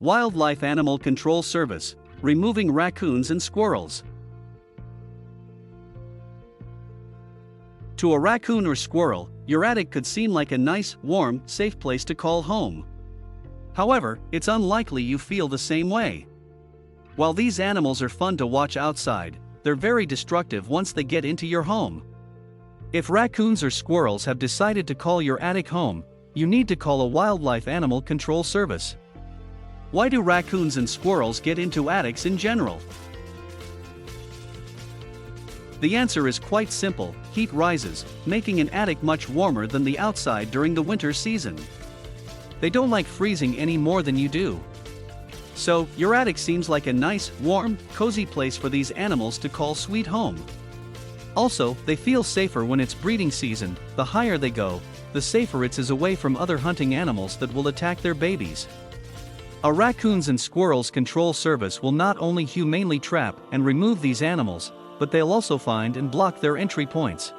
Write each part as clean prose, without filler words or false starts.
Wildlife Animal Control Service, removing raccoons and squirrels. To a raccoon or squirrel, your attic could seem like a nice, warm, safe place to call home. However, it's unlikely you feel the same way. While these animals are fun to watch outside, they're very destructive once they get into your home. If raccoons or squirrels have decided to call your attic home, you need to call a wildlife animal control service. Why do raccoons and squirrels get into attics in general? The answer is quite simple: heat rises, making an attic much warmer than the outside during the winter season. They don't like freezing any more than you do. So, your attic seems like a nice, warm, cozy place for these animals to call sweet home. Also, they feel safer when it's breeding season. The higher they go, the safer it is away from other hunting animals that will attack their babies. A Raccoons and Squirrels Control Service will not only humanely trap and remove these animals, but they'll also find and block their entry points.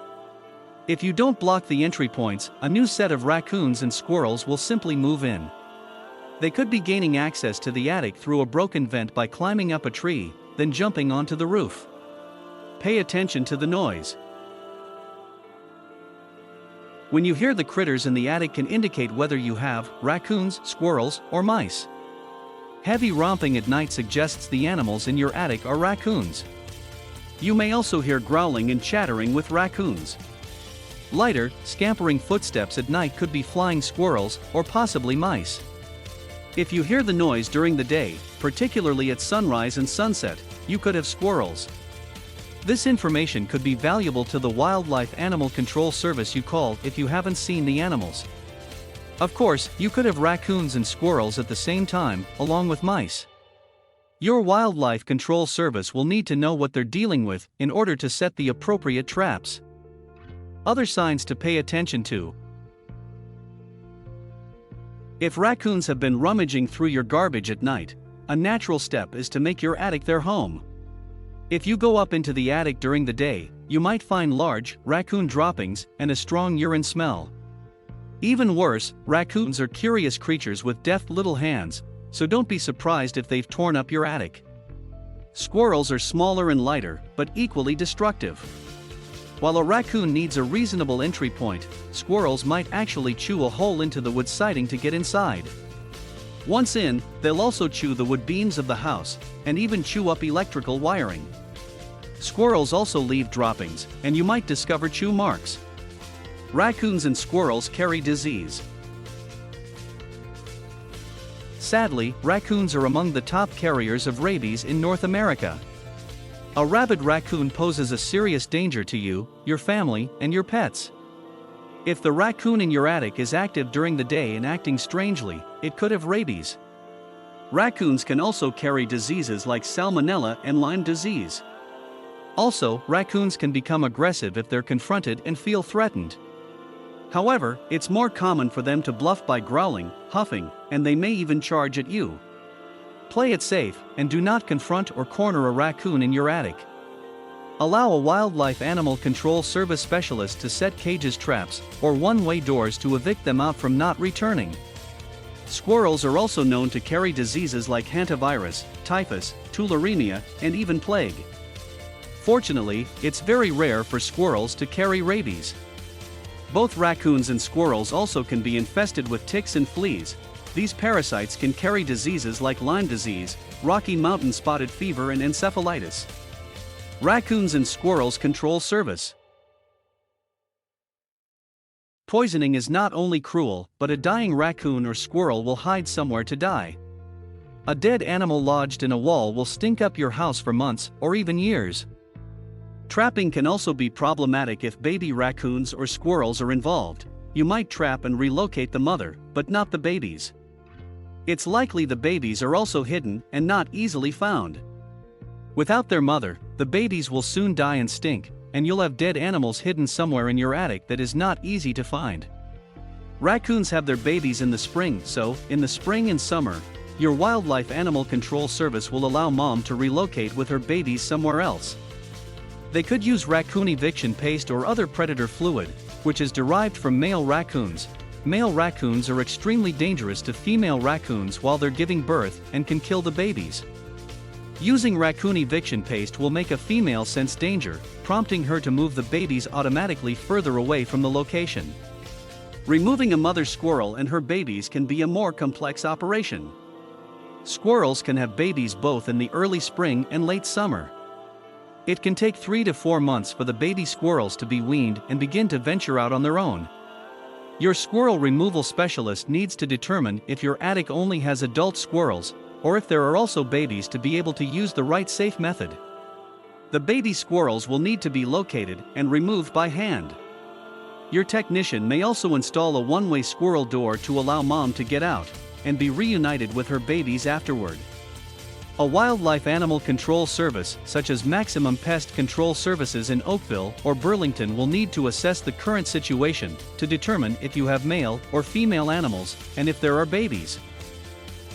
If you don't block the entry points, a new set of raccoons and squirrels will simply move in. They could be gaining access to the attic through a broken vent by climbing up a tree, then jumping onto the roof. Pay attention to the noise. When you hear the critters in the attic can indicate whether you have raccoons, squirrels, or mice. Heavy romping at night suggests the animals in your attic are raccoons. You may also hear growling and chattering with raccoons. Lighter, scampering footsteps at night could be flying squirrels or possibly mice. If you hear the noise during the day, particularly at sunrise and sunset, you could have squirrels. This information could be valuable to the Wildlife Animal Control Service you call if you haven't seen the animals. Of course, you could have raccoons and squirrels at the same time, along with mice. Your Wildlife Control Service will need to know what they're dealing with in order to set the appropriate traps. Other signs to pay attention to. If raccoons have been rummaging through your garbage at night, a natural step is to make your attic their home. If you go up into the attic during the day, you might find large raccoon droppings and a strong urine smell. Even worse, raccoons are curious creatures with deft little hands, so don't be surprised if they've torn up your attic. Squirrels are smaller and lighter, but equally destructive. While a raccoon needs a reasonable entry point, squirrels might actually chew a hole into the wood siding to get inside. Once in, they'll also chew the wood beams of the house, and even chew up electrical wiring. Squirrels also leave droppings, and you might discover chew marks. Raccoons and squirrels carry disease. Sadly, raccoons are among the top carriers of rabies in North America. A rabid raccoon poses a serious danger to you, your family, and your pets. If the raccoon in your attic is active during the day and acting strangely, it could have rabies. Raccoons can also carry diseases like salmonella and Lyme disease. Also, raccoons can become aggressive if they're confronted and feel threatened. However, it's more common for them to bluff by growling, huffing, and they may even charge at you. Play it safe, and do not confront or corner a raccoon in your attic. Allow a Wildlife Animal Control Service specialist to set cages, traps, or one-way doors to evict them out from not returning. Squirrels are also known to carry diseases like hantavirus, typhus, tularemia, and even plague. Fortunately, it's very rare for squirrels to carry rabies. Both raccoons and squirrels also can be infested with ticks and fleas. These parasites can carry diseases like Lyme disease, Rocky Mountain spotted fever, and encephalitis. Raccoons and Squirrels Control Service. Poisoning is not only cruel, but a dying raccoon or squirrel will hide somewhere to die. A dead animal lodged in a wall will stink up your house for months or even years. Trapping can also be problematic if baby raccoons or squirrels are involved. You might trap and relocate the mother, but not the babies. It's likely the babies are also hidden and not easily found. Without their mother, the babies will soon die and stink, and you'll have dead animals hidden somewhere in your attic that is not easy to find. Raccoons have their babies in the spring, so, in the spring and summer, your Wildlife Animal Control Service will allow mom to relocate with her babies somewhere else. They could use raccoon eviction paste or other predator fluid, which is derived from male raccoons, Male raccoons are extremely dangerous to female raccoons while they're giving birth and can kill the babies. Using raccoon eviction paste will make a female sense danger, prompting her to move the babies automatically further away from the location. Removing a mother squirrel and her babies can be a more complex operation. Squirrels can have babies both in the early spring and late summer. It can take 3 to 4 months for the baby squirrels to be weaned and begin to venture out on their own. Your squirrel removal specialist needs to determine if your attic only has adult squirrels, or if there are also babies to be able to use the right safe method. The baby squirrels will need to be located and removed by hand. Your technician may also install a one-way squirrel door to allow mom to get out and be reunited with her babies afterward. A wildlife animal control service such as Maximum Pest Control Services in Oakville or Burlington will need to assess the current situation to determine if you have male or female animals and if there are babies.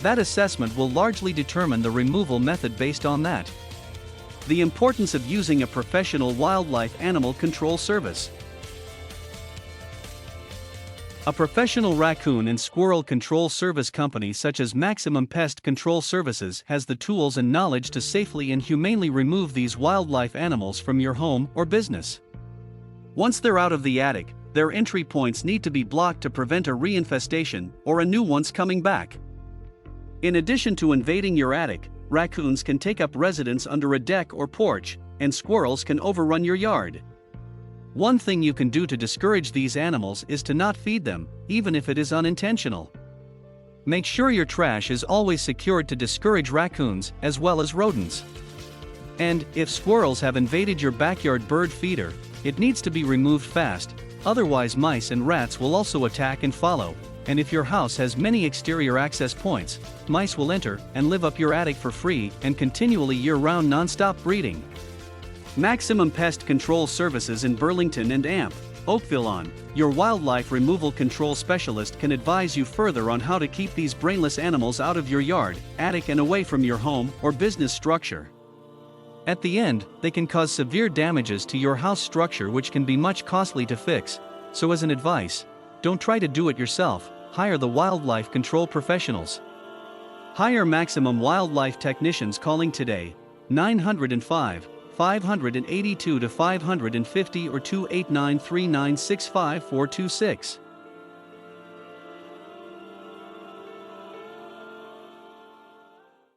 That assessment will largely determine the removal method based on that. The importance of using a professional wildlife animal control service. A professional raccoon and squirrel control service company such as Maximum Pest Control Services has the tools and knowledge to safely and humanely remove these wildlife animals from your home or business. Once they're out of the attic, their entry points need to be blocked to prevent a reinfestation or a new one's coming back. In addition to invading your attic, raccoons can take up residence under a deck or porch, and squirrels can overrun your yard. One thing you can do to discourage these animals is to not feed them, even if it is unintentional. Make sure your trash is always secured to discourage raccoons as well as rodents. And, if squirrels have invaded your backyard bird feeder, it needs to be removed fast, otherwise mice and rats will also attack and follow, and if your house has many exterior access points, mice will enter and live up your attic for free and continually year-round non-stop breeding. Maximum Pest Control Services in Burlington and Amp, Oakville ON, your wildlife removal control specialist can advise you further on how to keep these brainless animals out of your yard, attic and away from your home or business structure. At the end, they can cause severe damages to your house structure which can be much costly to fix, so as an advice, don't try to do it yourself, hire the wildlife control professionals. Hire Maximum Wildlife Technicians calling today, 905 582 to 550 or 289 3965426.